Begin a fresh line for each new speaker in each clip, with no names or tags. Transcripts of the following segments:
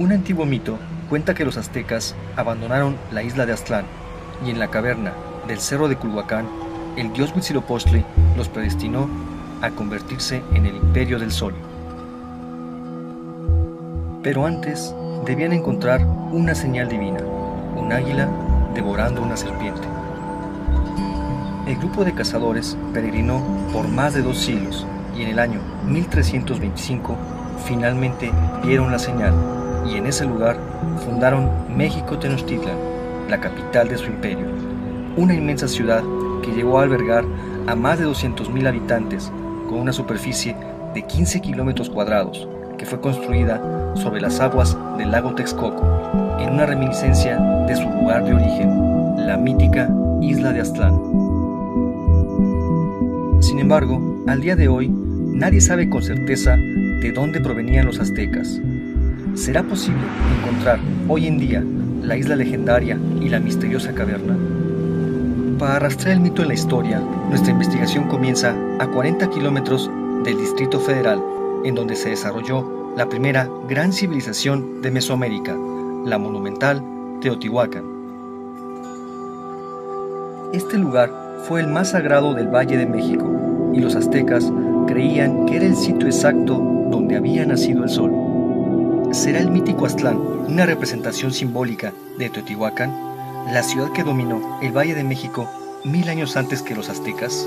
Un antiguo mito cuenta que los aztecas abandonaron la isla de Aztlán y en la caverna del cerro de Culhuacán, el dios Huitzilopochtli los predestinó a convertirse en el Imperio del Sol. Pero antes debían encontrar una señal divina, un águila devorando una serpiente. El grupo de cazadores peregrinó por más de 2 siglos y en el año 1325 finalmente vieron la señal y en ese lugar fundaron México Tenochtitlan, la capital de su imperio, una inmensa ciudad que llegó a albergar a más de 200,000 habitantes con una superficie de 15 kilómetros cuadrados, que fue construida sobre las aguas del lago Texcoco, en una reminiscencia de su lugar de origen, la mítica isla de Aztlán. Sin embargo, al día de hoy, nadie sabe con certeza de dónde provenían los aztecas. ¿Será posible encontrar hoy en día la isla legendaria y la misteriosa caverna? Para arrastrar el mito en la historia, nuestra investigación comienza a 40 kilómetros del Distrito Federal, en donde se desarrolló la primera gran civilización de Mesoamérica, la monumental Teotihuacán. Este lugar fue el más sagrado del Valle de México, y los aztecas creían que era el sitio exacto donde había nacido el sol. ¿Será el mítico Aztlán una representación simbólica de Teotihuacán, la ciudad que dominó el Valle de México 1000 años antes que los aztecas?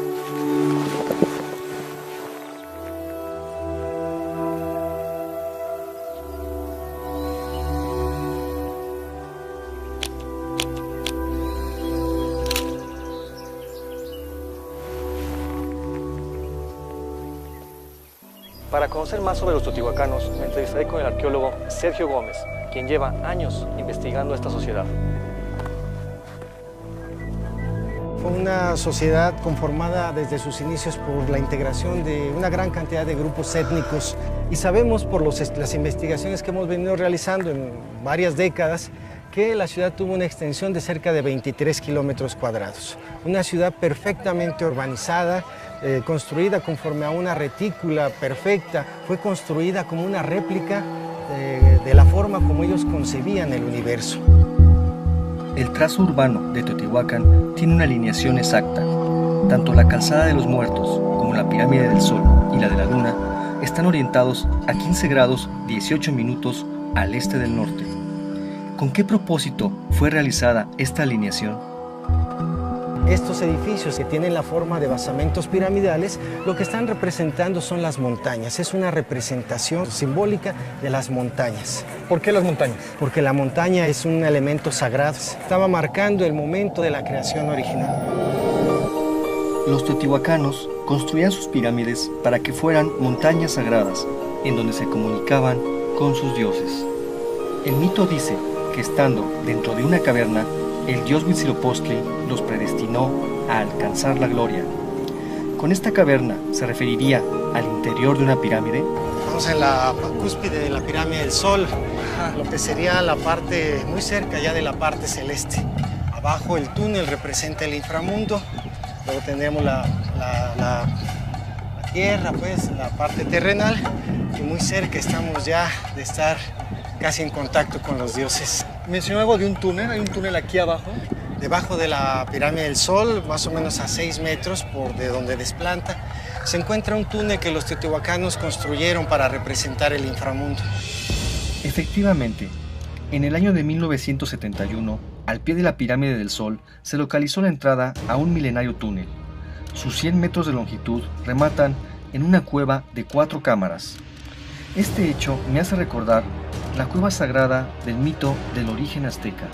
Para conocer más sobre los teotihuacanos, me entrevistaré con el arqueólogo Sergio Gómez, quien lleva años investigando esta sociedad.
Fue una sociedad conformada desde sus inicios por la integración de una gran cantidad de grupos étnicos y sabemos por las investigaciones que hemos venido realizando en varias décadas que la ciudad tuvo una extensión de cerca de 23 kilómetros cuadrados. Una ciudad perfectamente urbanizada, construida conforme a una retícula perfecta, fue construida como una réplica de la forma como ellos concebían el universo.
El trazo urbano de Teotihuacán tiene una alineación exacta. Tanto la calzada de los muertos como la pirámide del Sol y la de la Luna están orientados a 15 grados 18 minutos al este del norte. ¿Con qué propósito fue realizada esta alineación?
Estos edificios que tienen la forma de basamentos piramidales, lo que están representando son las montañas. Es una representación simbólica de las montañas.
¿Por qué las montañas?
Porque la montaña es un elemento sagrado. Estaba marcando el momento de la creación original.
Los teotihuacanos construían sus pirámides para que fueran montañas sagradas, en donde se comunicaban con sus dioses. El mito dice que estando dentro de una caverna, el dios Huitzilopochtli los predestinó a alcanzar la gloria. ¿Con esta caverna se referiría al interior de una pirámide?
Estamos en la cúspide de la pirámide del Sol, lo que sería la parte muy cerca ya de la parte celeste. Abajo el túnel representa el inframundo, luego tenemos la tierra, pues, la parte terrenal, y muy cerca estamos ya de estar casi en contacto con los dioses.
Mencionó algo de un túnel, ¿hay un túnel aquí abajo?
Debajo de la pirámide del Sol, más o menos a 6 metros de donde desplanta, se encuentra un túnel que los teotihuacanos construyeron para representar el inframundo.
Efectivamente, en el año de 1971, al pie de la pirámide del Sol, se localizó la entrada a un milenario túnel. Sus 100 metros de longitud rematan en una cueva de 4 cámaras. Este hecho me hace recordar la cueva sagrada del mito del origen azteca.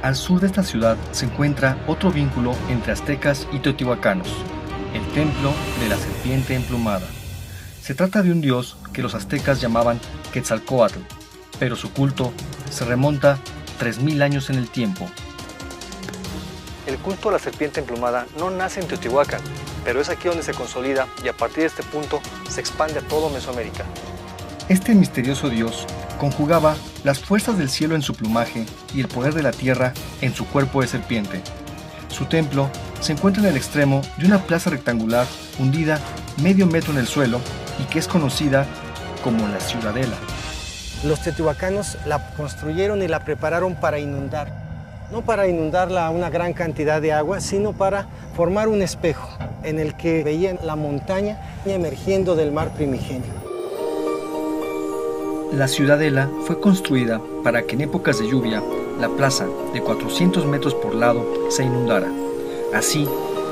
Al sur de esta ciudad se encuentra otro vínculo entre aztecas y teotihuacanos, el templo de la serpiente emplumada. Se trata de un dios que los aztecas llamaban Quetzalcóatl, pero su culto se remonta 3000 años en el tiempo. El culto a la serpiente emplumada no nace en Teotihuacán, pero es aquí donde se consolida y a partir de este punto se expande a todo Mesoamérica. Este misterioso dios conjugaba las fuerzas del cielo en su plumaje y el poder de la tierra en su cuerpo de serpiente. Su templo se encuentra en el extremo de una plaza rectangular hundida medio metro en el suelo y que es conocida como la Ciudadela.
Los teotihuacanos la construyeron y la prepararon para inundar. No para inundarla a una gran cantidad de agua, sino para formar un espejo en el que veían la montaña emergiendo del mar primigenio.
La Ciudadela fue construida para que en épocas de lluvia la plaza, de 400 metros por lado, se inundara. Así,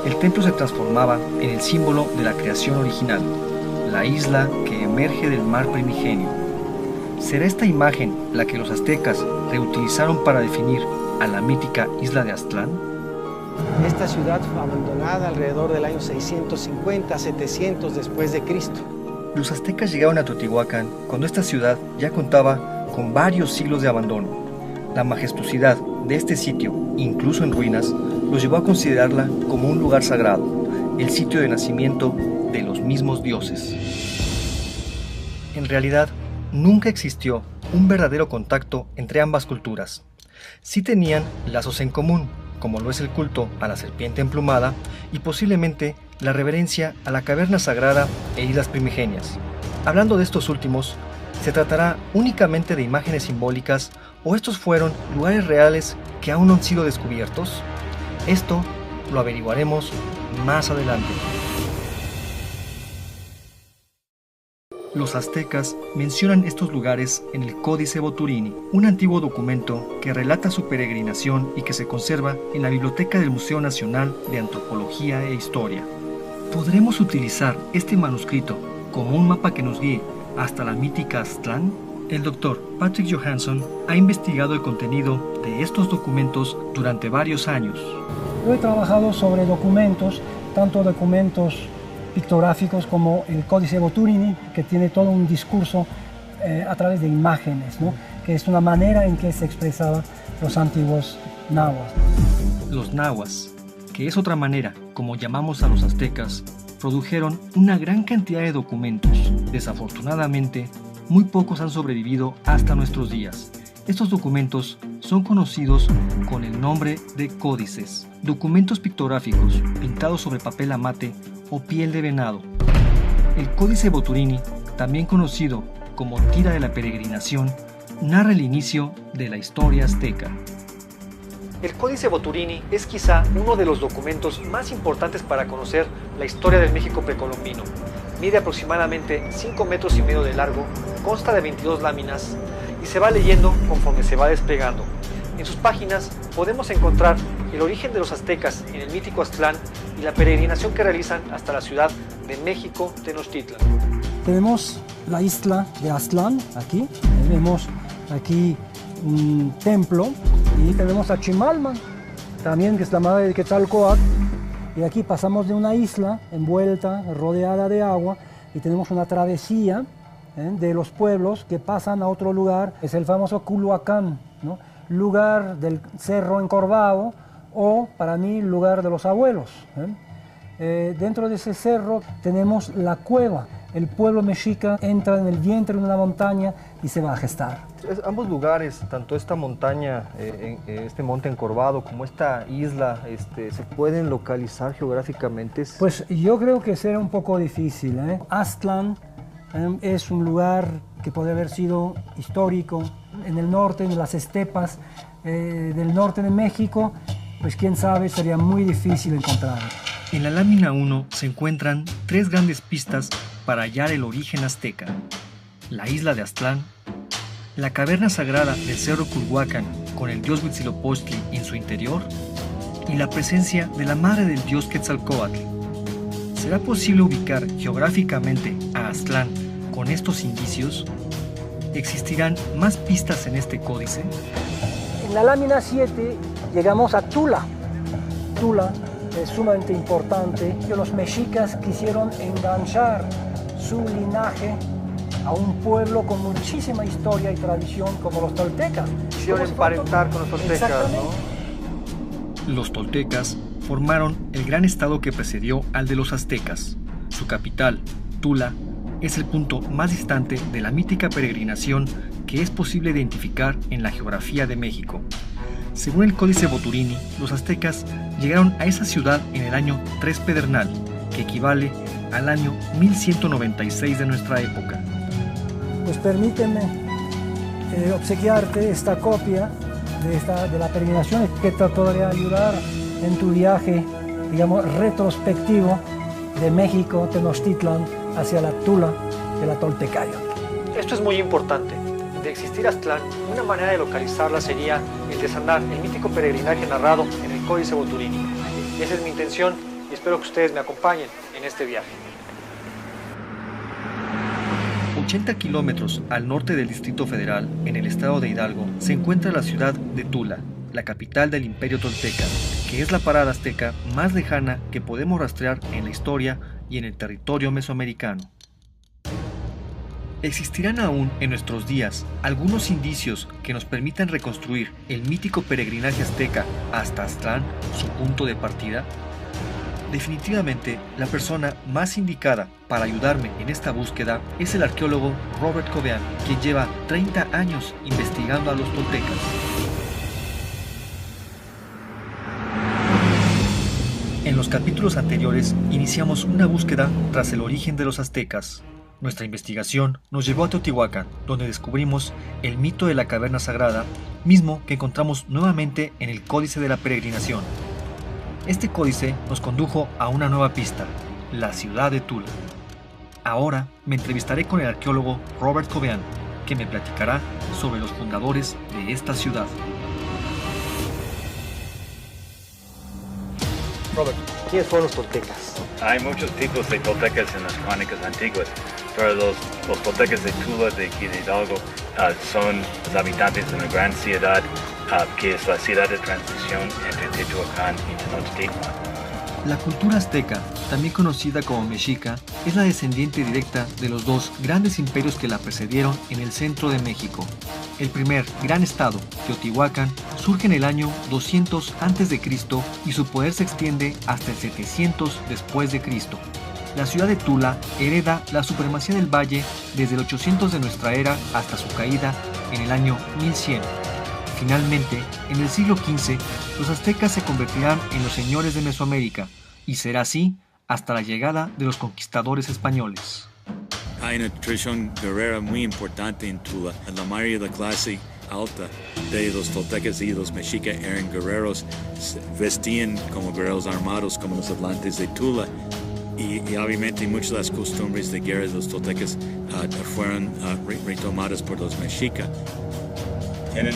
el templo se transformaba en el símbolo de la creación original, la isla que emerge del mar primigenio. ¿Será esta imagen la que los aztecas reutilizaron para definir a la mítica isla de Aztlán?
Esta ciudad fue abandonada alrededor del año 650-700 después de Cristo.
Los aztecas llegaron a Teotihuacán cuando esta ciudad ya contaba con varios siglos de abandono. La majestuosidad de este sitio, incluso en ruinas, los llevó a considerarla como un lugar sagrado, el sitio de nacimiento de los mismos dioses. En realidad, nunca existió un verdadero contacto entre ambas culturas. Sí tenían lazos en común, como lo es el culto a la serpiente emplumada y posiblemente la reverencia a la caverna sagrada e islas primigenias. Hablando de estos últimos, ¿se tratará únicamente de imágenes simbólicas o estos fueron lugares reales que aún no han sido descubiertos? Esto lo averiguaremos más adelante. Los aztecas mencionan estos lugares en el Códice Boturini, un antiguo documento que relata su peregrinación y que se conserva en la biblioteca del Museo Nacional de Antropología e Historia. ¿Podremos utilizar este manuscrito como un mapa que nos guíe hasta la mítica Aztlán? El doctor Patrick Johansson ha investigado el contenido de estos documentos durante varios años.
Yo he trabajado sobre documentos, tanto documentos pictográficos como el Códice Boturini, que tiene todo un discurso a través de imágenes, ¿no? Que es una manera en que se expresaban los antiguos nahuas.
Los nahuas, que es otra manera como llamamos a los aztecas, produjeron una gran cantidad de documentos. Desafortunadamente, muy pocos han sobrevivido hasta nuestros días. Estos documentos son conocidos con el nombre de códices, documentos pictográficos pintados sobre papel amate o piel de venado. El Códice Boturini, también conocido como Tira de la Peregrinación, narra el inicio de la historia azteca. El Códice Boturini es quizá uno de los documentos más importantes para conocer la historia del México precolombino. Mide aproximadamente 5 metros y medio de largo, consta de 22 láminas y se va leyendo conforme se va desplegando. En sus páginas podemos encontrar el origen de los aztecas en el mítico Aztlán y la peregrinación que realizan hasta la ciudad de México, Tenochtitlan.
Tenemos la isla de Aztlán, aquí. Vemos aquí un templo y tenemos a Chimalman, también que es la madre de Quetzalcóatl. Y aquí pasamos de una isla envuelta, rodeada de agua, y tenemos una travesía de los pueblos que pasan a otro lugar. Es el famoso Culhuacán, ¿no? Lugar del Cerro Encorvado, o para mí lugar de los abuelos. Dentro de ese cerro tenemos la cueva. El pueblo mexica entra en el vientre de una montaña y se va a gestar.
Ambos lugares, tanto esta montaña, este monte encorvado, como esta isla, ¿se pueden localizar geográficamente?
Pues yo creo que será un poco difícil. Aztlán es un lugar que puede haber sido histórico en el norte, en las estepas del norte de México. Pues quién sabe, sería muy difícil encontrar.
En la lámina 1 se encuentran 3 grandes pistas para hallar el origen azteca: la isla de Aztlán, la caverna sagrada del Cerro Culhuacán con el dios Huitzilopochtli en su interior y la presencia de la madre del dios Quetzalcóatl. ¿Será posible ubicar geográficamente a Aztlán con estos indicios? ¿Existirán más pistas en este códice?
En la lámina 7 llegamos a Tula. Tula es sumamente importante, que los mexicas quisieron enganchar su linaje a un pueblo con muchísima historia y tradición como los toltecas.
Quisieron emparentar con los toltecas, ¿no?
Los toltecas formaron el gran estado que precedió al de los aztecas. Su capital, Tula, es el punto más distante de la mítica peregrinación que es posible identificar en la geografía de México. Según el Códice Boturini, los aztecas llegaron a esa ciudad en el año 3 Pedernal, que equivale al año 1196 de nuestra época.
pues permíteme obsequiarte esta copia de la peregrinación que te podría ayudar en tu viaje, digamos, retrospectivo de México, Tenochtitlan, hacia la Tula de la Toltecayo.
Esto es muy importante. De existir Aztlán, una manera de localizarla sería el desandar el mítico peregrinaje narrado en el Códice Boturini. Esa es mi intención y espero que ustedes me acompañen en este viaje.
80 kilómetros al norte del Distrito Federal, en el estado de Hidalgo, se encuentra la ciudad de Tula, la capital del Imperio Tolteca, que es la parada azteca más lejana que podemos rastrear en la historia y en el territorio mesoamericano. ¿Existirán aún en nuestros días algunos indicios que nos permitan reconstruir el mítico peregrinaje azteca hasta Aztlán, su punto de partida? Definitivamente, la persona más indicada para ayudarme en esta búsqueda es el arqueólogo Robert Covean, quien lleva 30 años investigando a los toltecas. En los capítulos anteriores iniciamos una búsqueda tras el origen de los aztecas. Nuestra investigación nos llevó a Teotihuacán, donde descubrimos el mito de la caverna sagrada, mismo que encontramos nuevamente en el Códice de la Peregrinación. Este códice nos condujo a una nueva pista, la ciudad de Tula. Ahora me entrevistaré con el arqueólogo Robert Covean, que me platicará sobre los fundadores de esta ciudad.
Robert, ¿quiénes fueron los toltecas?
Hay muchos tipos de toltecas en las crónicas antiguas, pero los toltecas de Tula, de aquí de Hidalgo, son los habitantes de una gran ciudad, que es la ciudad de transición entre Teotihuacán y Tenochtitlan.
La cultura azteca, también conocida como mexica, es la descendiente directa de los dos grandes imperios que la precedieron en el centro de México. El primer gran estado, Teotihuacán, surge en el año 200 a.C. y su poder se extiende hasta el 700 después de Cristo. La ciudad de Tula hereda la supremacía del valle desde el 800 de nuestra era hasta su caída en el año 1100. Finalmente, en el siglo XV, los aztecas se convertirán en los señores de Mesoamérica, y será así hasta la llegada de los conquistadores españoles.
Hay una tradición guerrera muy importante en Tula. La mayoría de la clase alta de los toltecas y los mexicas eran guerreros, vestían como guerreros armados como los hablantes de Tula. Y obviamente muchas de las costumbres de guerra de los toltecas fueron retomadas por los mexicas. Tienen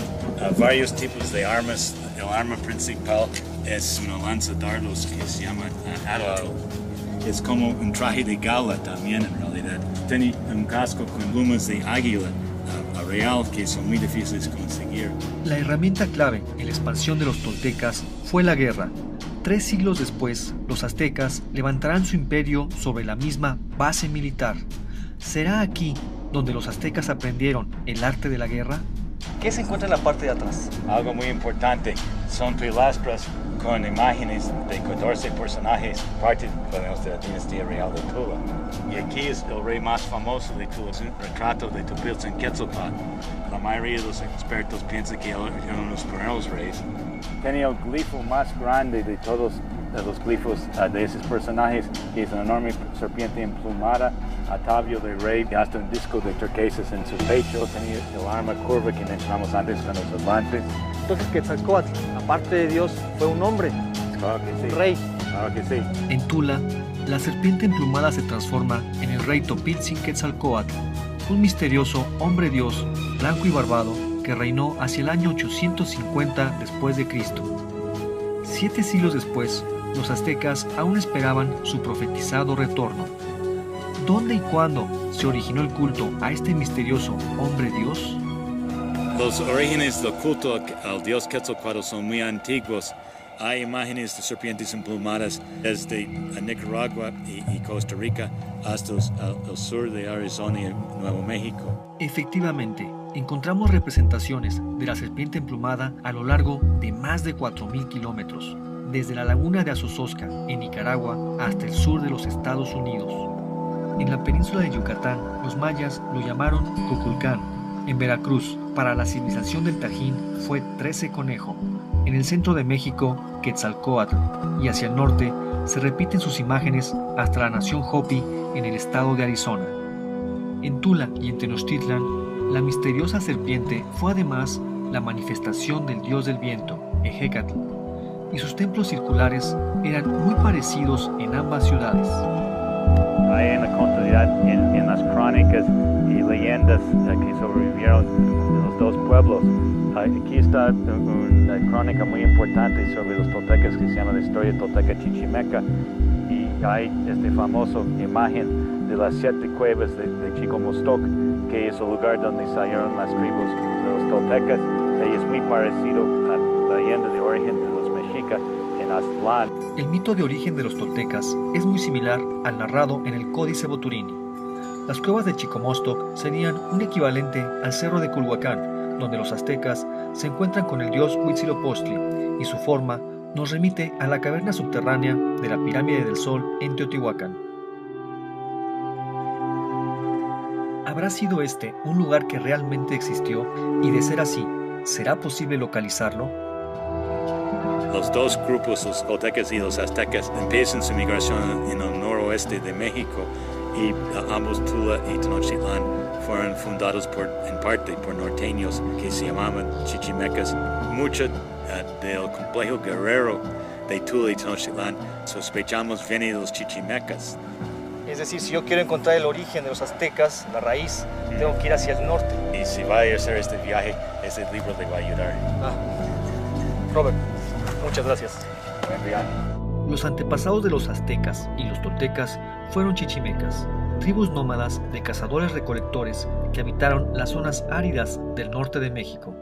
varios tipos de armas. El arma principal es una lanza dardos que se llama arado. Es como un traje de gala también en realidad. Tiene un casco con plumas de águila real que son muy difíciles de conseguir.
La herramienta clave en la expansión de los toltecas fue la guerra. 3 siglos después, los aztecas levantarán su imperio sobre la misma base militar. ¿Será aquí donde los aztecas aprendieron el arte de la guerra?
¿Qué se encuentra en la parte de atrás?
Algo muy importante son pilastras con imágenes de 14 personajes, parte de la dinastía real de Tula. Y aquí es el rey más famoso de Tula, es un retrato de Topiltzin-Quetzalcóatl. La mayoría de los expertos piensan que eran los primeros reyes. Tiene el glifo más grande de todos los glifos de esos personajes, que es una enorme serpiente emplumada, atavio de rey, y hasta un disco de turquesas en su pecho. Tenía el arma curva que mencionamos antes con los hablantes.
Entonces Quetzalcóatl, aparte de Dios, fue un hombre,
Claro que sí.
un rey.
Claro que sí.
En Tula, la serpiente emplumada se transforma en el rey Topiltzin-Quetzalcóatl, un misterioso hombre dios, blanco y barbado, que reinó hacia el año 850 después de Cristo. 7 siglos después, los aztecas aún esperaban su profetizado retorno. ¿Dónde y cuándo se originó el culto a este misterioso hombre dios?
Los orígenes del culto al dios Quetzalcóatl son muy antiguos. Hay imágenes de serpientes emplumadas desde Nicaragua y Costa Rica hasta el sur de Arizona y Nuevo México.
Efectivamente, encontramos representaciones de la serpiente emplumada a lo largo de más de 4.000 kilómetros, desde la laguna de Azozosca, en Nicaragua, hasta el sur de los Estados Unidos. En la península de Yucatán, los mayas lo llamaron Cuculcán. En Veracruz, para la civilización del Tajín, fue 13 Conejo. En el centro de México, Quetzalcóatl, y hacia el norte se repiten sus imágenes hasta la nación Hopi en el estado de Arizona. En Tula y en Tenochtitlan, la misteriosa serpiente fue además la manifestación del dios del viento, Ejecatl, y sus templos circulares eran muy parecidos en ambas ciudades.
Hay una continuidad en las crónicas y leyendas que sobrevivieron de los dos pueblos. Aquí está una crónica muy importante sobre los toltecas que se llama la historia tolteca chichimeca, y hay esta famosa imagen de las 7 cuevas de Chicomostoc, que es el lugar donde salieron las tribus de los toltecas, y es muy parecido a la leyenda de origen de los mexicas en Aztlán.
El mito de origen de los toltecas es muy similar al narrado en el Códice Boturini. Las cuevas de Chicomostoc serían un equivalente al cerro de Culhuacán, donde los aztecas se encuentran con el dios Huitzilopochtli, y su forma nos remite a la caverna subterránea de la Pirámide del Sol en Teotihuacán. ¿Habrá sido este un lugar que realmente existió? Y de ser así, ¿será posible localizarlo?
Los dos grupos, los toltecas y los aztecas, empiezan su migración en el noroeste de México, y ambos Tula y Tenochtitlan fueron fundados en parte por norteños que se llamaban chichimecas. Mucho del complejo guerrero de Tula y Tenochtitlan sospechamos viene de los chichimecas.
Es decir, si yo quiero encontrar el origen de los aztecas, la raíz, tengo que ir hacia el norte.
Y si va a hacer este viaje, este libro le va a ayudar.
Robert, muchas gracias.
Buen viaje.
Los antepasados de los aztecas y los toltecas fueron chichimecas, tribus nómadas de cazadores-recolectores que habitaron las zonas áridas del norte de México.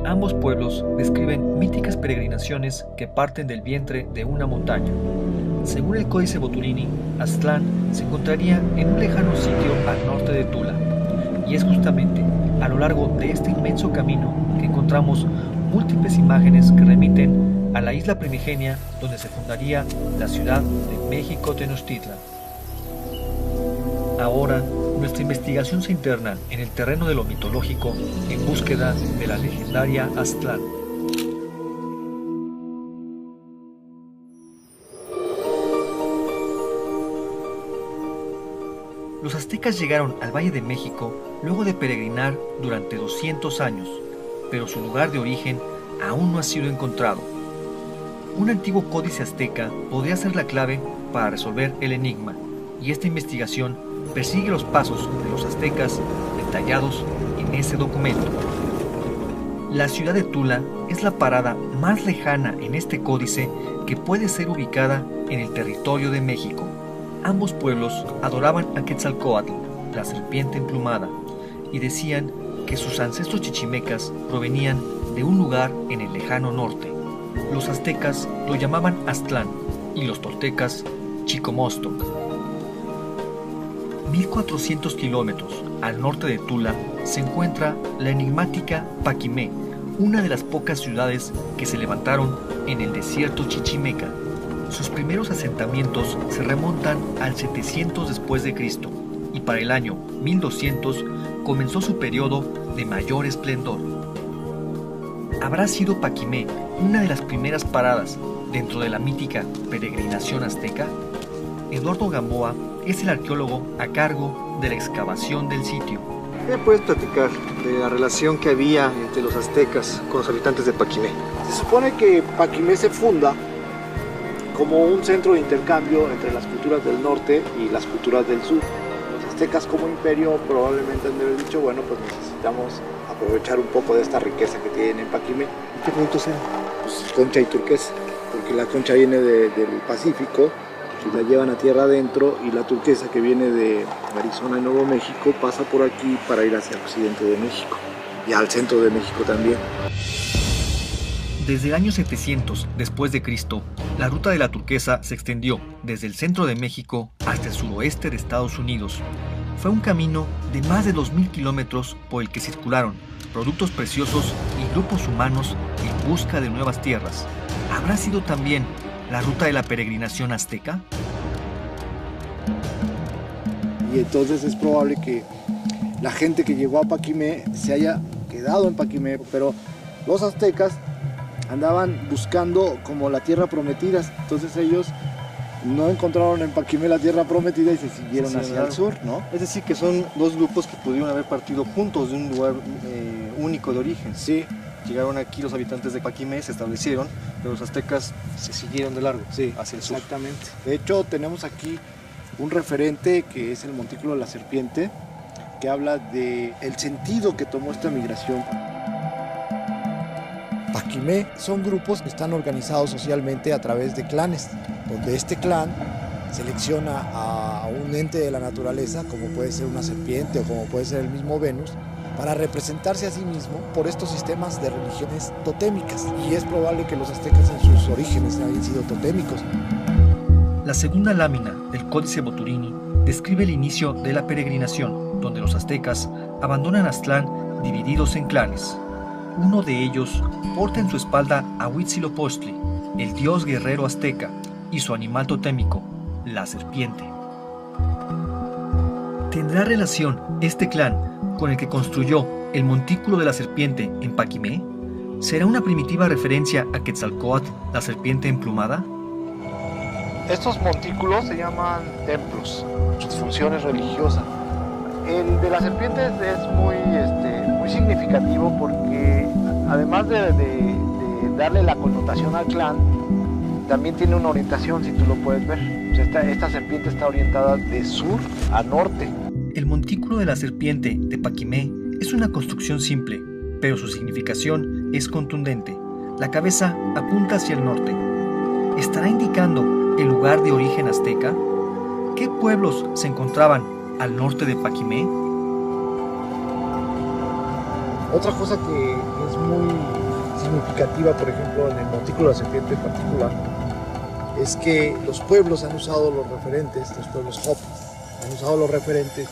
Ambos pueblos describen míticas peregrinaciones que parten del vientre de una montaña. Según el Códice Boturini, Aztlán se encontraría en un lejano sitio al norte de Tula, y es justamente a lo largo de este inmenso camino que encontramos múltiples imágenes que remiten a la isla primigenia donde se fundaría la ciudad de México Tenochtitlan. Ahora, nuestra investigación se interna en el terreno de lo mitológico en búsqueda de la legendaria Aztlán. Los aztecas llegaron al Valle de México luego de peregrinar durante 200 años, pero su lugar de origen aún no ha sido encontrado. Un antiguo códice azteca podría ser la clave para resolver el enigma, y esta investigación persigue los pasos de los aztecas detallados en ese documento. La ciudad de Tula es la parada más lejana en este códice que puede ser ubicada en el territorio de México. Ambos pueblos adoraban a Quetzalcóatl, la serpiente emplumada, y decían que sus ancestros chichimecas provenían de un lugar en el lejano norte. Los aztecas lo llamaban Aztlán y los toltecas Chicomostoc. 1400 kilómetros al norte de Tula se encuentra la enigmática Paquimé, una de las pocas ciudades que se levantaron en el desierto chichimeca. Sus primeros asentamientos se remontan al 700 después de Cristo, y para el año 1200 comenzó su periodo de mayor esplendor. ¿Habrá sido Paquimé una de las primeras paradas dentro de la mítica peregrinación azteca? Eduardo Gamboa es el arqueólogo a cargo de la excavación del sitio.
¿Qué puedes platicar de la relación que había entre los aztecas con los habitantes de Paquimé?
Se supone que Paquimé se funda como un centro de intercambio entre las culturas del norte y las culturas del sur. Los aztecas como imperio probablemente han de haber dicho, bueno, pues necesitamos aprovechar un poco de esta riqueza que tienen en Paquimé.
¿Qué productos eran?
Pues concha y turquesa, porque la concha viene del Pacífico y la llevan a tierra adentro, y la turquesa que viene de Arizona y Nuevo México pasa por aquí para ir hacia el occidente de México y al centro de México también.
Desde el año 700 después de Cristo, la ruta de la turquesa se extendió desde el centro de México hasta el suroeste de Estados Unidos. Fue un camino de más de 2000 kilómetros por el que circularon productos preciosos y grupos humanos en busca de nuevas tierras. ¿Habrá sido también la ruta de la peregrinación azteca?
Y entonces es probable que la gente que llegó a Paquimé se haya quedado en Paquimé, pero los aztecas andaban buscando como la tierra prometida, entonces ellos no encontraron en Paquimé la tierra prometida y se siguieron hacia el sur, ¿no?
Es decir, que son dos grupos que pudieron haber partido juntos de un lugar único de origen.
Sí.
Llegaron aquí los habitantes de Paquimé, se establecieron, pero los aztecas se siguieron de largo,
sí,
hacia el sur.
Exactamente. De hecho, tenemos aquí un referente que es el Montículo de la Serpiente, que habla del sentido que tomó esta migración. Paquimé son grupos que están organizados socialmente a través de clanes, donde este clan selecciona a un ente de la naturaleza, como puede ser una serpiente o como puede ser el mismo Venus, para representarse a sí mismo por estos sistemas de religiones totémicas. Y es probable que los aztecas en sus orígenes hayan sido totémicos.
La segunda lámina del Códice Boturini describe el inicio de la peregrinación, donde los aztecas abandonan Aztlán divididos en clanes. Uno de ellos porta en su espalda a Huitzilopochtli, el dios guerrero azteca, y su animal totémico, la serpiente. ¿Tendrá relación este clan con el que construyó el Montículo de la Serpiente en Paquimé? ¿Será una primitiva referencia a Quetzalcóatl, la serpiente emplumada?
Estos montículos se llaman templos, sus funciones religiosas. El de la serpiente es muy significativo porque además de darle la connotación al clan, también tiene una orientación, si tú lo puedes ver. O sea, esta serpiente está orientada de sur a norte.
El Montículo de la Serpiente de Paquimé es una construcción simple, pero su significación es contundente. La cabeza apunta hacia el norte. ¿Estará indicando el lugar de origen azteca? ¿Qué pueblos se encontraban al norte de Paquimé?
Otra cosa que es muy significativa, por ejemplo, en el Montículo de la Serpiente en particular, es que los pueblos han usado los referentes, los pueblos Hopi, han usado los referentes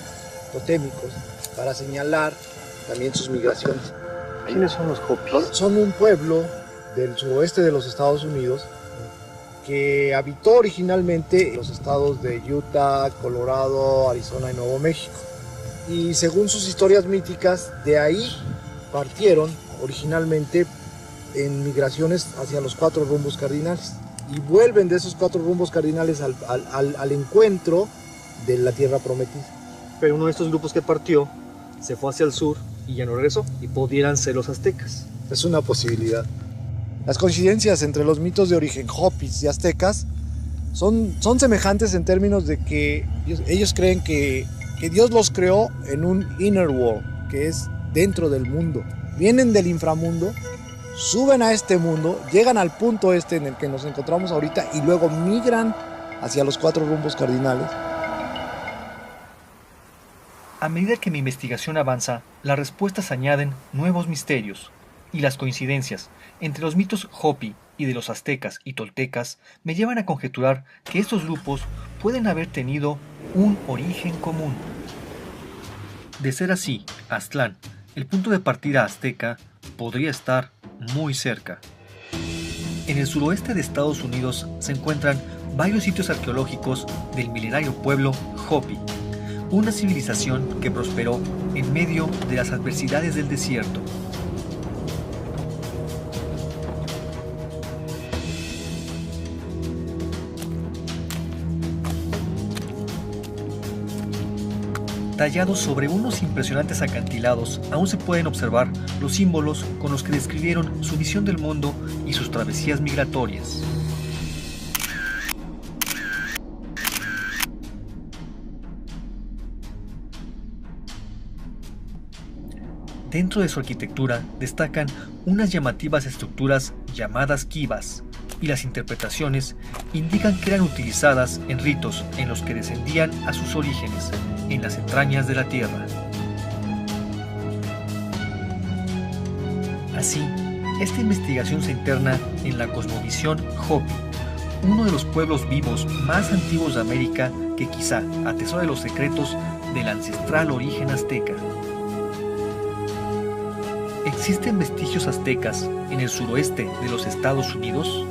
totémicos para señalar también sus migraciones.
¿Quiénes son los Hopi?
Son un pueblo del suroeste de los Estados Unidos que habitó originalmente los estados de Utah, Colorado, Arizona y Nuevo México. Y según sus historias míticas, de ahí partieron originalmente en migraciones hacia los 4 rumbos cardinales. Y vuelven de esos 4 rumbos cardinales al encuentro de la tierra prometida.
Pero uno de estos grupos que partió se fue hacia el sur y ya no regresó, y pudieran ser los aztecas.
Es una posibilidad. Las coincidencias entre los mitos de origen Hopis y aztecas son semejantes en términos de que ellos creen que Dios los creó en un inner world, que es dentro del mundo. Vienen del inframundo, suben a este mundo, llegan al punto este en el que nos encontramos ahorita y luego migran hacia los 4 rumbos cardinales.
A medida que mi investigación avanza, las respuestas añaden nuevos misterios, y las coincidencias entre los mitos Hopi y de los aztecas y toltecas me llevan a conjeturar que estos grupos pueden haber tenido un origen común. De ser así, Aztlán, el punto de partida azteca, podría estar muy cerca. En el suroeste de Estados Unidos se encuentran varios sitios arqueológicos del milenario pueblo Hopi, una civilización que prosperó en medio de las adversidades del desierto. Tallados sobre unos impresionantes acantilados, aún se pueden observar los símbolos con los que describieron su visión del mundo y sus travesías migratorias. Dentro de su arquitectura destacan unas llamativas estructuras llamadas kivas, y las interpretaciones indican que eran utilizadas en ritos en los que descendían a sus orígenes, en las entrañas de la tierra. Así, esta investigación se interna en la cosmovisión Hopi, uno de los pueblos vivos más antiguos de América que quizá atesore los secretos del ancestral origen azteca. ¿Existen vestigios aztecas en el suroeste de los Estados Unidos?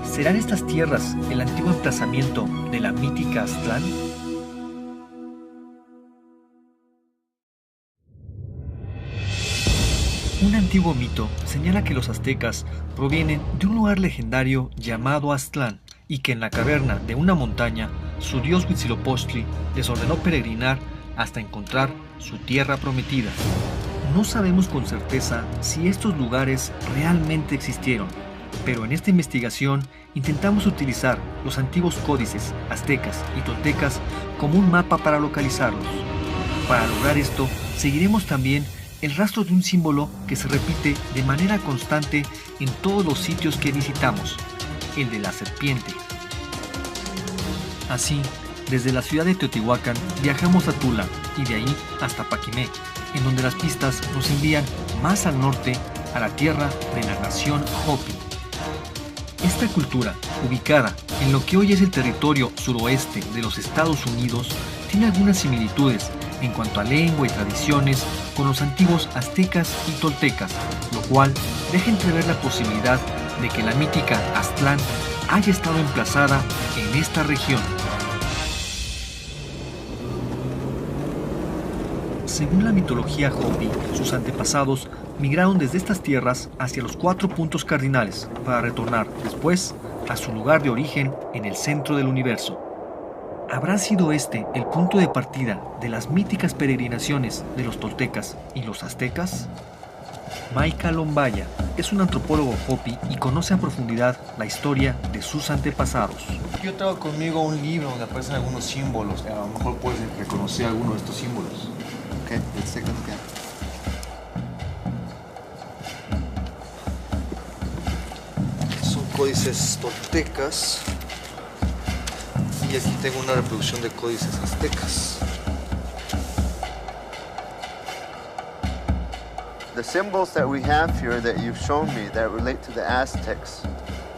¿Serán estas tierras el antiguo emplazamiento de la mítica Aztlán? Un antiguo mito señala que los aztecas provienen de un lugar legendario llamado Aztlán, y que en la caverna de una montaña su dios Huitzilopochtli les ordenó peregrinar hasta encontrar su tierra prometida. No sabemos con certeza si estos lugares realmente existieron, pero en esta investigación intentamos utilizar los antiguos códices aztecas y toltecas como un mapa para localizarlos. Para lograr esto, seguiremos también el rastro de un símbolo que se repite de manera constante en todos los sitios que visitamos, el de la serpiente. Así, desde la ciudad de Teotihuacán viajamos a Tula y de ahí hasta Paquimé, en donde las pistas nos envían más al norte a la tierra de la nación Hopi. Esta cultura, ubicada en lo que hoy es el territorio suroeste de los Estados Unidos, tiene algunas similitudes en cuanto a lengua y tradiciones con los antiguos aztecas y toltecas, lo cual deja entrever la posibilidad de que la mítica Aztlán haya estado emplazada en esta región. Según la mitología Hopi, sus antepasados migraron desde estas tierras hacia los 4 puntos cardinales para retornar después a su lugar de origen en el centro del universo. ¿Habrá sido este el punto de partida de las míticas peregrinaciones de los toltecas y los aztecas? Maika Lombaya es un antropólogo Hopi y conoce a profundidad la historia de sus antepasados.
Yo traigo conmigo un libro donde aparecen algunos símbolos. A lo mejor puedes reconocer alguno de estos símbolos. Okay, let's take a look at it. Son códices toltecas. Y aquí tengo una reproducción de códices aztecas.
The symbols that we have here that you've shown me that relate to the Aztecs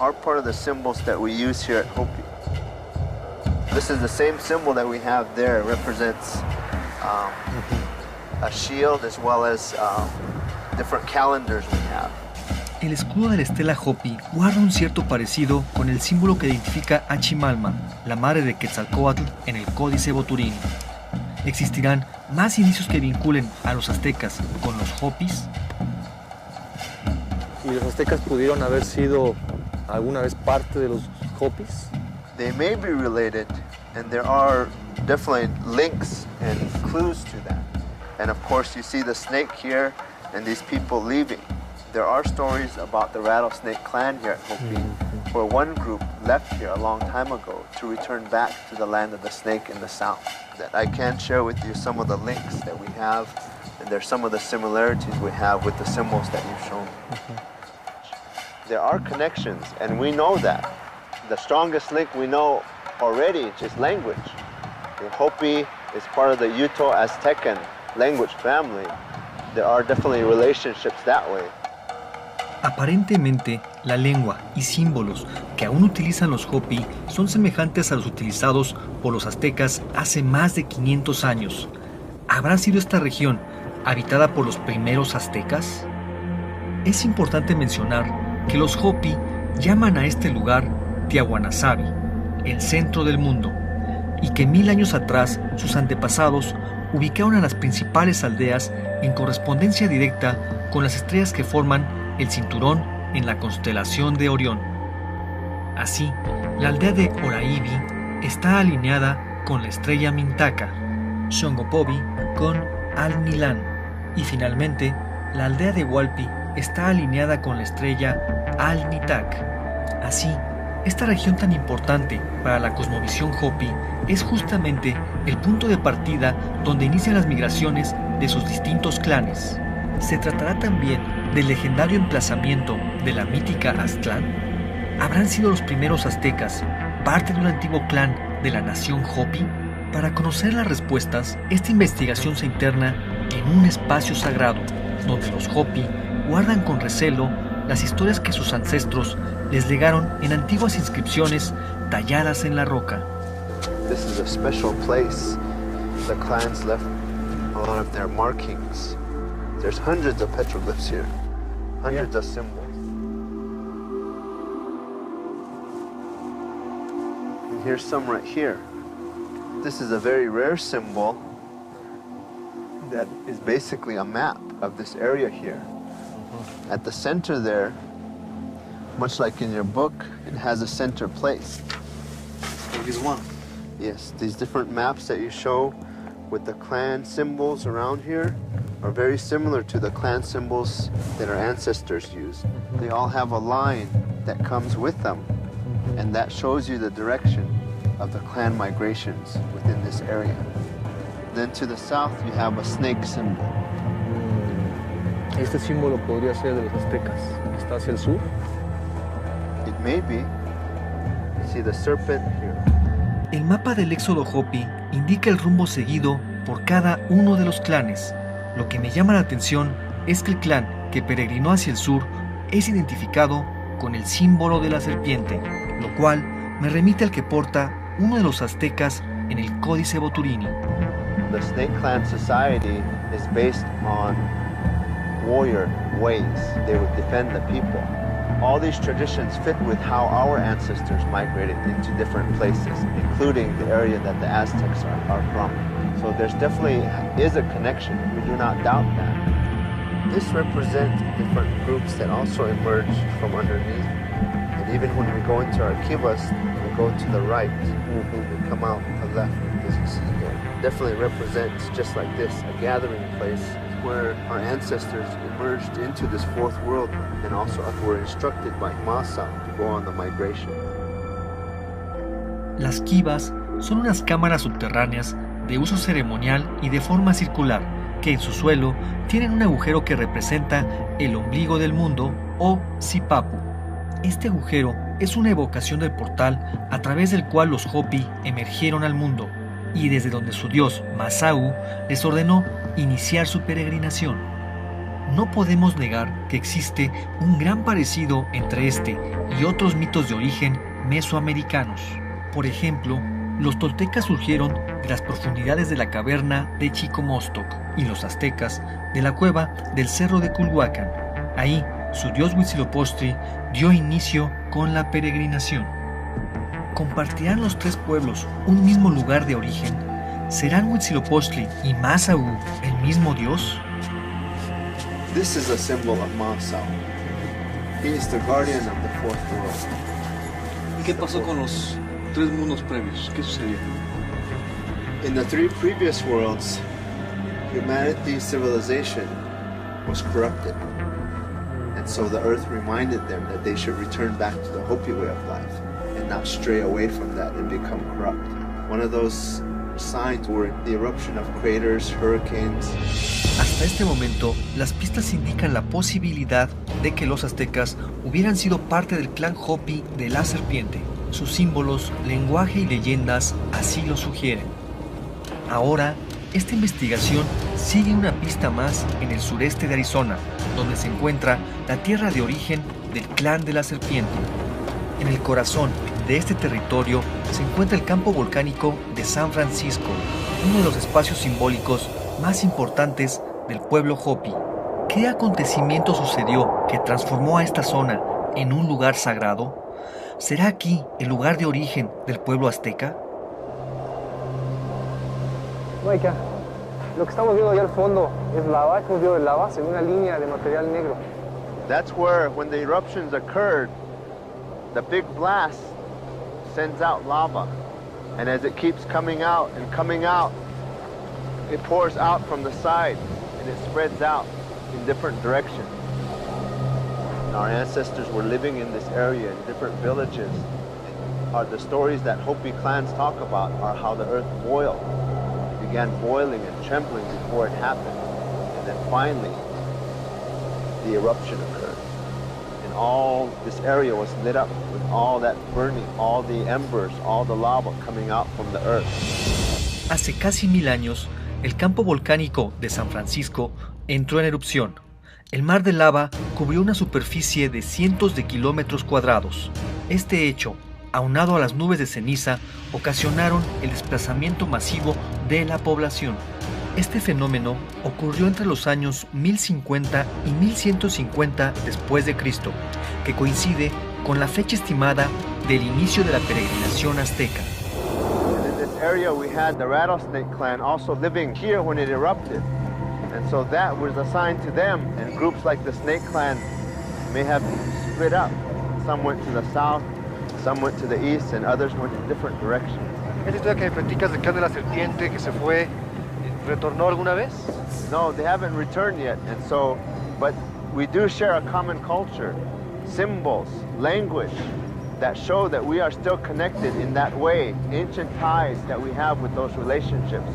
are part of the symbols that we use here at Hopi. This is the same symbol that we have there. It represents a shield as well as different calendars we have.
El escudo de la estela Hopi guarda un cierto parecido con el símbolo que identifica a Chimalman, la madre de Quetzalcóatl, en el Códice Boturini. ¿Existirán más indicios que vinculen a los aztecas con los Hopis?
¿Y los aztecas pudieron haber sido alguna vez parte de los Hopis?
They may be related, and there are definitely links and clues to that. And of course, you see the snake here and these people leaving. There are stories about the Rattlesnake Clan here at Hopi, where one group left here a long time ago to return back to the land of the snake in the south. That I can share with you some of the links that we have, and there's some of the similarities we have with the symbols that you've shown. There are connections, and we know that. The strongest link we know already is language. The Hopi is part of the Uto-Aztecan language family. There are definitely relationships that way.
Aparentemente, la lengua y símbolos que aún utilizan los Hopi son semejantes a los utilizados por los aztecas hace más de 500 años. ¿Habrá sido esta región habitada por los primeros aztecas? Es importante mencionar que los Hopi llaman a este lugar Tiahuanasabi, el centro del mundo, y que 1000 años atrás sus antepasados ubicaron a las principales aldeas en correspondencia directa con las estrellas que forman el cinturón en la constelación de Orión. Así, la aldea de Oraibi está alineada con la estrella Mintaka, Shongopovi con Al-Nilan, y finalmente la aldea de Hualpi está alineada con la estrella Al-Nitak. Así, esta región tan importante para la cosmovisión Hopi es justamente el punto de partida donde inician las migraciones de sus distintos clanes. ¿Se tratará también del legendario emplazamiento de la mítica Aztlán? ¿Habrán sido los primeros aztecas parte de un antiguo clan de la nación Hopi? Para conocer las respuestas, esta investigación se interna en un espacio sagrado, donde los Hopi guardan con recelo las historias que sus ancestros les legaron en antiguas inscripciones talladas en la roca.
This is a special place. The clans left a lot of their markings. There's hundreds of petroglyphs here, hundreds of symbols. And here's some right here. This is a very rare symbol that is basically a map of this area here. At the center there, much like in your book, it has a center place.
is one.
Yes, these different maps that you show with the clan symbols around here are very similar to the clan symbols that our ancestors used. They all have a line that comes with them, and that shows you the direction of the clan migrations within this area. Then to the south, you have a snake symbol.
Este símbolo podría ser de los aztecas. ¿Está hacia el sur?
It may be. You see the serpent here.
El mapa del éxodo Hopi indica el rumbo seguido por cada uno de los clanes. Lo que me llama la atención es que el clan que peregrinó hacia el sur es identificado con el símbolo de la serpiente, lo cual me remite al que porta uno de los aztecas en el Códice Boturini.
The Snake Clan society is based on warrior ways. They would defend the people. All these traditions fit with how our ancestors migrated into different places, including the area that the Aztecs are from. So there's definitely is a connection. We do not doubt that. This represents different groups that also emerged from underneath. And even when we go into our kivas, we go to the right, we come out to the left, as you see here. Definitely represents, just like this, a gathering place where our ancestors emerged into this fourth world and also were instructed by Masa to go on the migration.
Las kivas son unas cámaras subterráneas de uso ceremonial y de forma circular, que en su suelo tienen un agujero que representa el ombligo del mundo o Sipapu. Este agujero es una evocación del portal a través del cual los Hopi emergieron al mundo y desde donde su dios Masau les ordenó iniciar su peregrinación. No podemos negar que existe un gran parecido entre este y otros mitos de origen mesoamericanos. Por ejemplo, los toltecas surgieron de las profundidades de la caverna de Chicomostoc y los aztecas de la cueva del cerro de Culhuacán. Ahí, su dios Huitzilopochtli dio inicio con la peregrinación. ¿Compartirán los tres pueblos un mismo lugar de origen? ¿Serán Huitzilopochtli y Masau el mismo dios?
This is a symbol of Masau. He is the guardian of the fourth world.
¿Y qué pasó con los tres mundos previos? ¿Qué sucedió?
In the three previous worlds, humanity's civilization was corrupted. And so the earth reminded them that they should return back to the Hopi way of life and not stray away from that and become corrupt. One of those signs were the eruption of craters, hurricanes.
Hasta este momento, las pistas indican la posibilidad de que los aztecas hubieran sido parte del clan Hopi de la serpiente. Sus símbolos, lenguaje y leyendas así lo sugieren. Ahora, esta investigación sigue una pista más en el sureste de Arizona, donde se encuentra la tierra de origen del clan de la serpiente. En el corazón de este territorio se encuentra el campo volcánico de San Francisco, uno de los espacios simbólicos más importantes del pueblo Hopi. ¿Qué acontecimiento sucedió que transformó a esta zona en un lugar sagrado? ¿Será aquí el lugar de origen del pueblo azteca?
Maika, lo que estamos viendo allá al fondo es lava, hemos visto el lava, se ve una línea de material negro.
That's where, when the eruptions occurred, the big blast sends out lava. And as it keeps coming out, it pours out from the side and it spreads out in different directions. And our ancestors were living in this area in different villages. The stories that Hopi clans talk about are how the earth boiled. It began boiling and trembling before it happened. And then finally, the eruption occurred. And all this area was lit up with all that burning, all the embers, all the lava coming out from the earth.
Hace casi 1000 años, el campo volcánico de San Francisco entró en erupción. El mar de lava cubrió una superficie de cientos de kilómetros cuadrados. Este hecho, aunado a las nubes de ceniza, ocasionaron el desplazamiento masivo de la población. Este fenómeno ocurrió entre los años 1050 y 1150 después de Cristo, que coincide con la fecha estimada del inicio de la peregrinación azteca.
In this area we had the Rattlesnake clan also living here when it erupted. And so that was a sign to them, and groups like the Snake clan may have split up. Some went to the south, Some went to the east and others went in different directions.
¿Esa historia que me platicas del clan de la serpiente que se fue, retornó alguna vez?
No, they haven't returned yet, and so, but we do share a common culture, symbols, language that show that we are still connected in that way, ancient ties that we have with those relationships.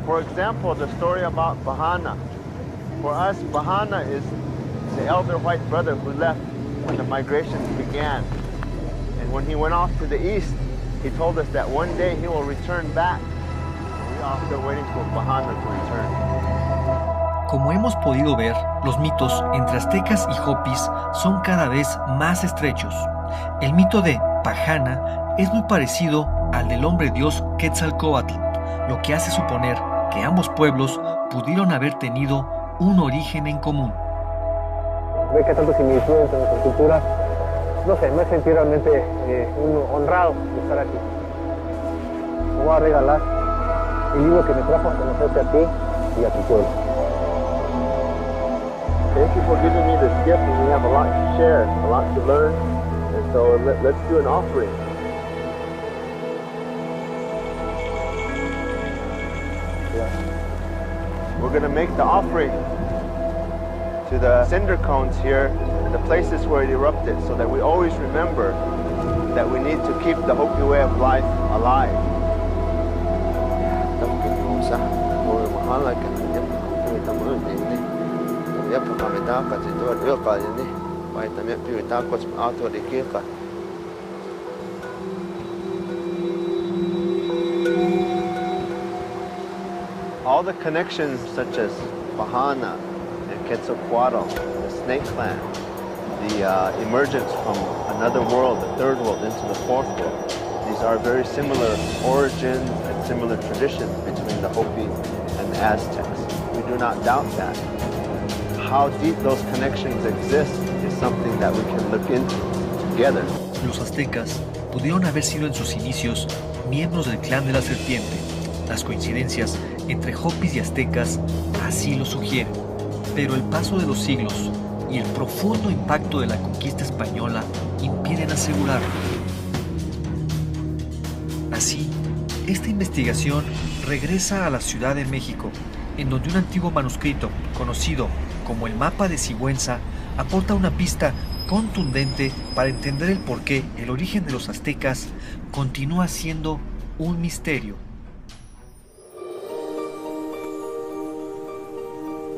For example, the story about Bahana. For us, Bahana is the elder white brother who left when the migrations began. And when he went off to the east, he told us that one day he will return back. We are still waiting for Bahana to return.
Como hemos podido ver, los mitos entre aztecas y hopis son cada vez más estrechos. El mito de Pahana es muy parecido al del hombre dios Quetzalcóatl, lo que hace suponer que ambos pueblos pudieron haber tenido un origen en común.
Ve que tanto similitud entre nuestras culturas, no sé, me sentí realmente honrado de estar aquí. Te voy a regalar el libro que me trajo a conocerte a ti y a tu pueblo.
Thank you for giving me this gift, and we have a lot to share, a lot to learn, and so let's do an offering. We're going to make the offering to the cinder cones here, the places where it erupted, so that we always remember that we need to keep the Hopi way of life alive. All the connections such as Bahana and Quetzalcoatl, the Snake Clan, the emergence from another world, the third world, into the fourth world. These are very similar origins and similar traditions between the Hopi and the Aztecs. We do not doubt that. How deep those connections exist is something that we can look into together.
Los aztecas pudieron haber sido en sus inicios miembros del clan de la serpiente. Las coincidencias entre hopis y aztecas así lo sugieren, pero el paso de los siglos y el profundo impacto de la conquista española impiden asegurarlo. Así, esta investigación regresa a la Ciudad de México, en donde un antiguo manuscrito, conocido como el Mapa de Sigüenza, aporta una pista contundente para entender el por qué el origen de los aztecas continúa siendo un misterio.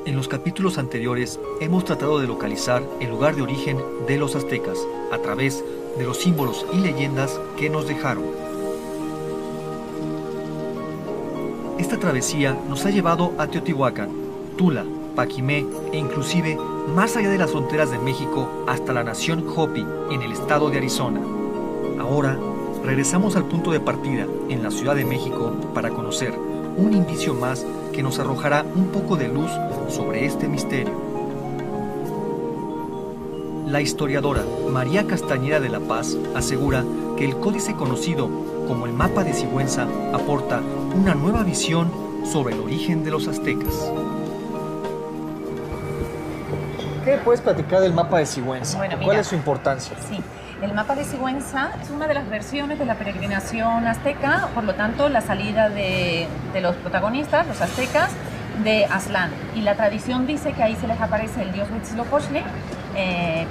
En los capítulos anteriores hemos tratado de localizar el lugar de origen de los aztecas a través de los símbolos y leyendas que nos dejaron. Esta travesía nos ha llevado a Teotihuacán, Tula, Paquimé e inclusive más allá de las fronteras de México hasta la nación Hopi en el estado de Arizona. Ahora regresamos al punto de partida en la Ciudad de México para conocer un indicio más que nos arrojará un poco de luz sobre este misterio. La historiadora María Castañeda de la Paz asegura que el códice conocido como el Mapa de Sigüenza aporta una nueva visión sobre el origen de los aztecas.
¿Qué puedes platicar del Mapa de Sigüenza?
Bueno,
¿Cuál es su importancia?
Sí, el Mapa de Sigüenza es una de las versiones de la peregrinación azteca, por lo tanto la salida de los protagonistas, los aztecas, de Aztlán. Y la tradición dice que ahí se les aparece el dios Huitzilopochtli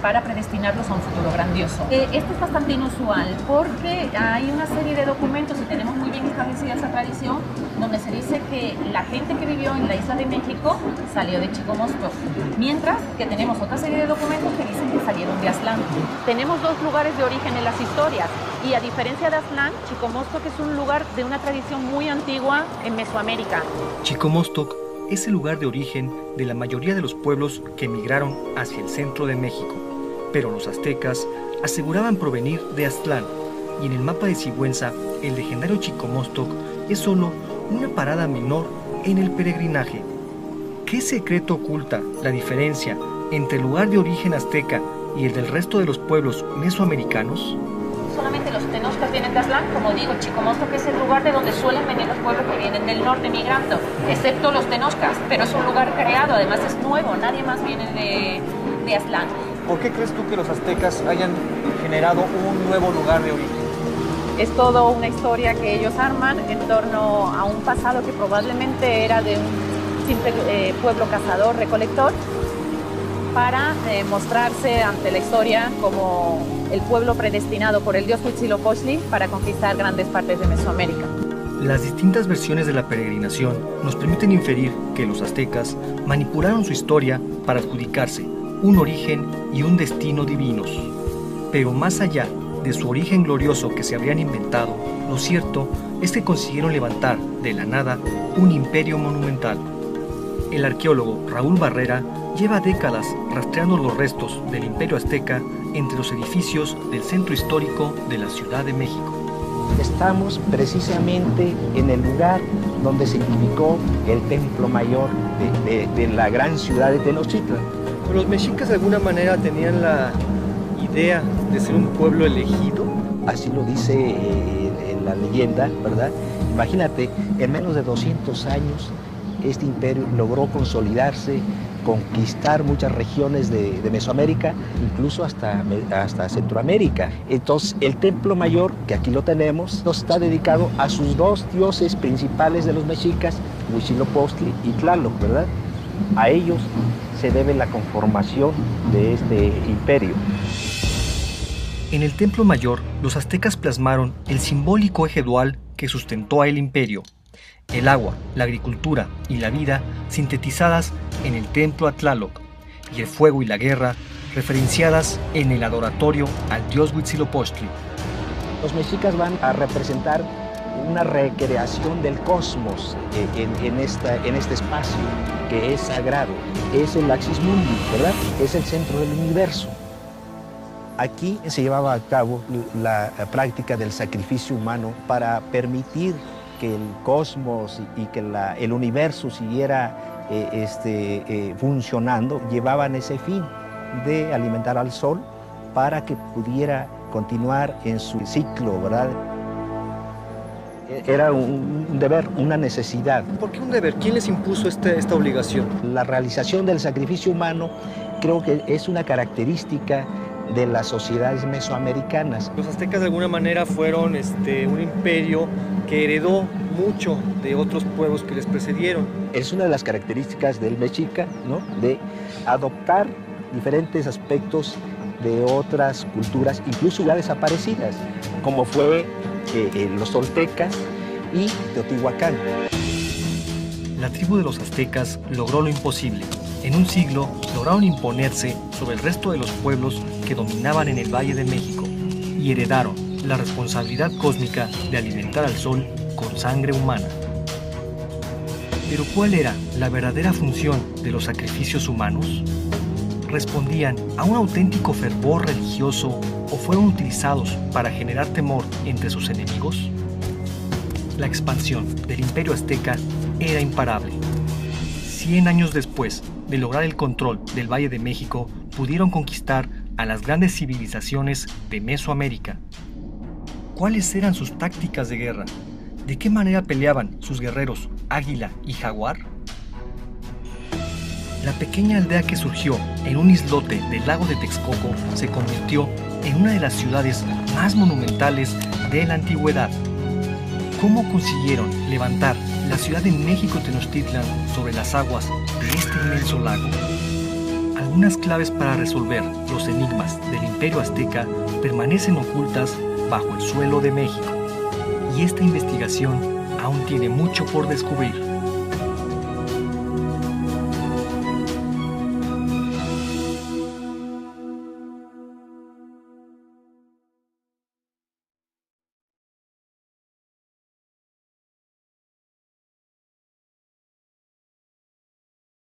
para predestinarlos a un futuro grandioso. Esto es bastante inusual porque hay una serie de documentos y tenemos muy bien establecida esa tradición donde se dice que la gente que vivió en la isla de México salió de Chicomostoc, mientras que tenemos otra serie de documentos que dicen que salieron de Aztlán. Tenemos dos lugares de origen en las historias y a diferencia de Aztlán, Chicomostoc es un lugar de una tradición muy antigua en Mesoamérica.
Chicomostoc es el lugar de origen de la mayoría de los pueblos que emigraron hacia el centro de México, pero los aztecas aseguraban provenir de Aztlán, y en el Mapa de Sigüenza, el legendario Chicomostoc es solo una parada menor en el peregrinaje. ¿Qué secreto oculta la diferencia entre el lugar de origen azteca y el del resto de los pueblos mesoamericanos?
Solamente los tenochcas vienen de Aztlán, como digo, Chicomostoc es el lugar de donde suelen venir los pueblos que vienen del norte migrando, excepto los tenochcas, pero es un lugar creado, además es nuevo, nadie más viene de Aztlán.
¿Por qué crees tú que los aztecas hayan generado un nuevo lugar de origen?
Es toda una historia que ellos arman en torno a un pasado que probablemente era de un simple pueblo cazador-recolector para mostrarse ante la historia como el pueblo predestinado por el dios Huitzilopochtli para conquistar grandes partes de Mesoamérica.
Las distintas versiones de la peregrinación nos permiten inferir que los aztecas manipularon su historia para adjudicarse un origen y un destino divinos. Pero más allá de su origen glorioso que se habrían inventado, lo cierto es que consiguieron levantar de la nada un imperio monumental. El arqueólogo Raúl Barrera lleva décadas rastreando los restos del imperio azteca entre los edificios del centro histórico de la Ciudad de México.
Estamos precisamente en el lugar donde se edificó el templo mayor de la gran ciudad de Tenochtitlan.
¿Los mexicas de alguna manera tenían la idea de ser un pueblo elegido?
Así lo dice en la leyenda, ¿verdad? Imagínate, en menos de 200 años este imperio logró consolidarse, conquistar muchas regiones de Mesoamérica, incluso hasta Centroamérica. Entonces, el templo mayor, que aquí lo tenemos, está dedicado a sus dos dioses principales de los mexicas, Huitzilopochtli y Tlaloc, ¿verdad? A ellos se debe la conformación de este imperio.
En el templo mayor, los aztecas plasmaron el simbólico eje dual que sustentó a el imperio: el agua, la agricultura y la vida sintetizadas en el templo a Tlaloc, y el fuego y la guerra referenciadas en el adoratorio al dios Huitzilopochtli.
Los mexicas van a representar una recreación del cosmos en este espacio que es sagrado. Es el Axis Mundi, ¿verdad? Es el centro del universo. Aquí se llevaba a cabo la práctica del sacrificio humano para permitir que el cosmos y que el universo siguiera funcionando. Llevaban ese fin de alimentar al sol para que pudiera continuar en su ciclo, ¿verdad? Era un deber, una necesidad.
¿Por qué un deber? ¿Quién les impuso esta obligación?
La realización del sacrificio humano creo que es una característica de las sociedades mesoamericanas.
Los aztecas de alguna manera fueron un imperio que heredó mucho de otros pueblos que les precedieron.
Es una de las características del mexica, ¿no? De adoptar diferentes aspectos de otras culturas, incluso ya desaparecidas, como fue los toltecas y Teotihuacán.
La tribu de los aztecas logró lo imposible. En un siglo lograron imponerse sobre el resto de los pueblos que dominaban en el Valle de México y heredaron la responsabilidad cósmica de alimentar al sol con sangre humana. Pero ¿cuál era la verdadera función de los sacrificios humanos? ¿Respondían a un auténtico fervor religioso o fueron utilizados para generar temor entre sus enemigos? La expansión del imperio azteca era imparable. 100 años después de lograr el control del Valle de México, pudieron conquistar a las grandes civilizaciones de Mesoamérica. ¿Cuáles eran sus tácticas de guerra? ¿De qué manera peleaban sus guerreros Águila y Jaguar? La pequeña aldea que surgió en un islote del lago de Texcoco se convirtió en una de las ciudades más monumentales de la antigüedad. ¿Cómo consiguieron levantar la ciudad de México Tenochtitlan sobre las aguas de este inmenso lago? Algunas claves para resolver los enigmas del imperio azteca permanecen ocultas bajo el suelo de México, y esta investigación aún tiene mucho por descubrir.